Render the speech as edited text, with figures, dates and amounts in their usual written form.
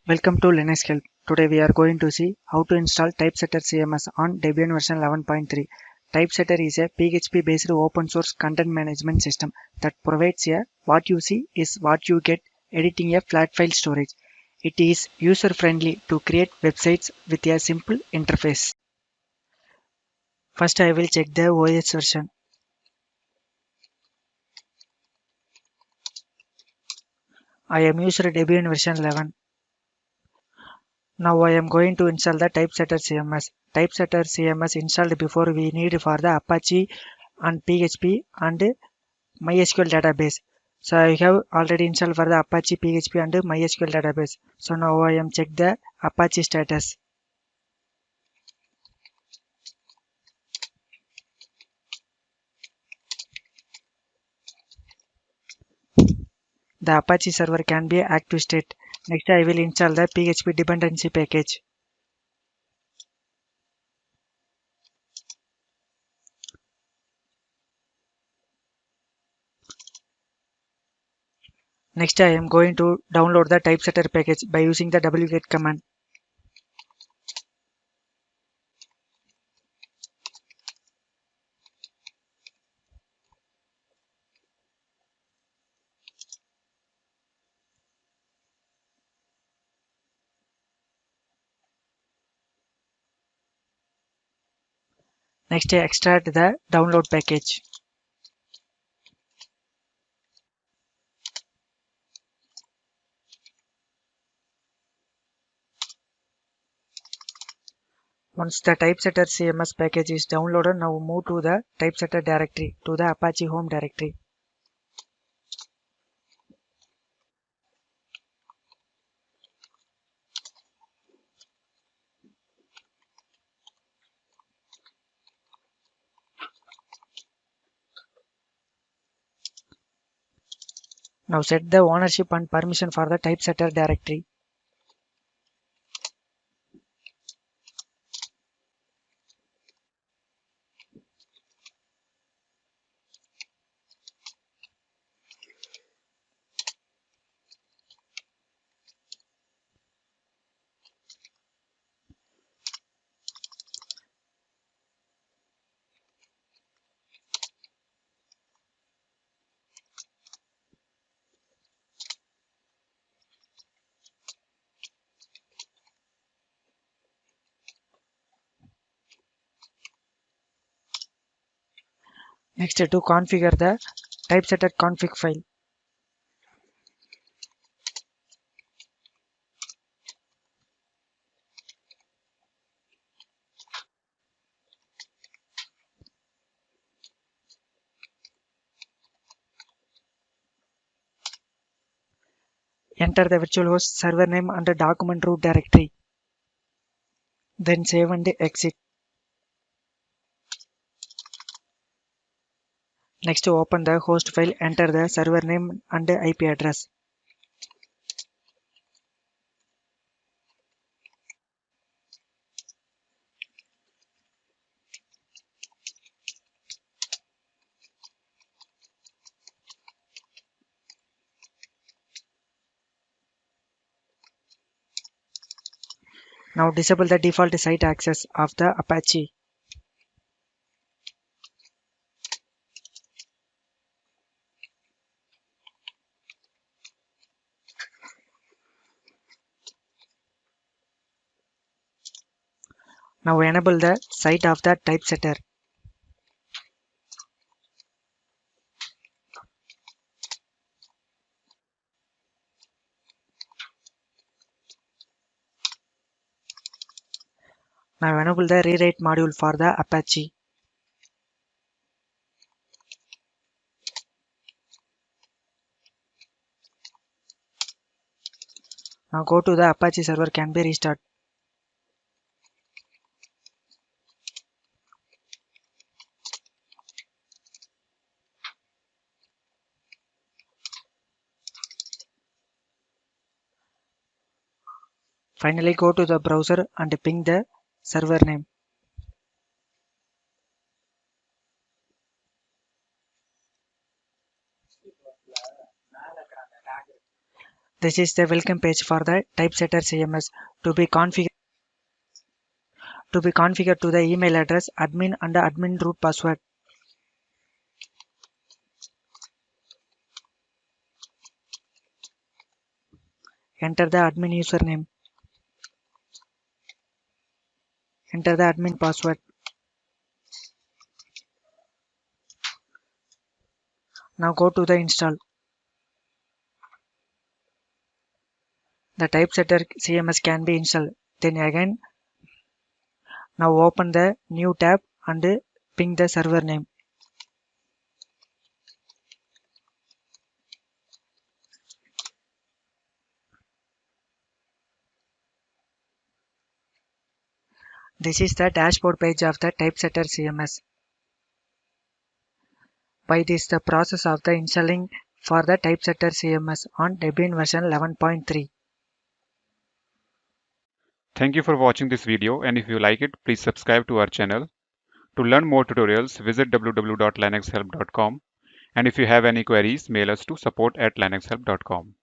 Welcome to Linux Help. Today we are going to see how to install Typesetter CMS on Debian version 11.3. Typesetter is a PHP based open source content management system that provides a what you see is what you get editing a flat file storage. It is user friendly to create websites with a simple interface. First I will check the OS version. I am using Debian version 11. Now I am going to install the Typesetter CMS. Typesetter CMS installed before we need for the Apache and PHP and MySQL database. So I have already installed for the Apache, PHP and MySQL database. So now I am check the Apache status. The Apache server can be active state. Next I will install the PHP dependency package. Next I am going to download the Typesetter package by using the wget command. Next I extract the download package. Once the Typesetter CMS package is downloaded, now move to the Typesetter directory to the Apache home directory. Now set the ownership and permission for the Typesetter directory. Next to configure the Typesetter config file. Enter the virtual host server name and the document root directory. Then save and exit. Next to open the host file, enter the server name and the IP address. Now disable the default site access of the Apache. Now enable the site of the Typesetter. Now enable the rewrite module for the Apache. Now go to the Apache server can be restart. Finally go to the browser and ping the server name. This is the welcome page for the Typesetter CMS. To be configured to the email address admin and admin root password. Enter the admin username. Enter the admin password. Now go to the install. The Typesetter CMS can be installed. Then again, now open the new tab and ping the server name. This is the dashboard page of the Typesetter CMS. By this, the process of the installing for the Typesetter CMS on Debian version 11.3. Thank you for watching this video, and if you like it, please subscribe to our channel. To learn more tutorials, visit www.linuxhelp.com, and if you have any queries, mail us to support@linuxhelp.com.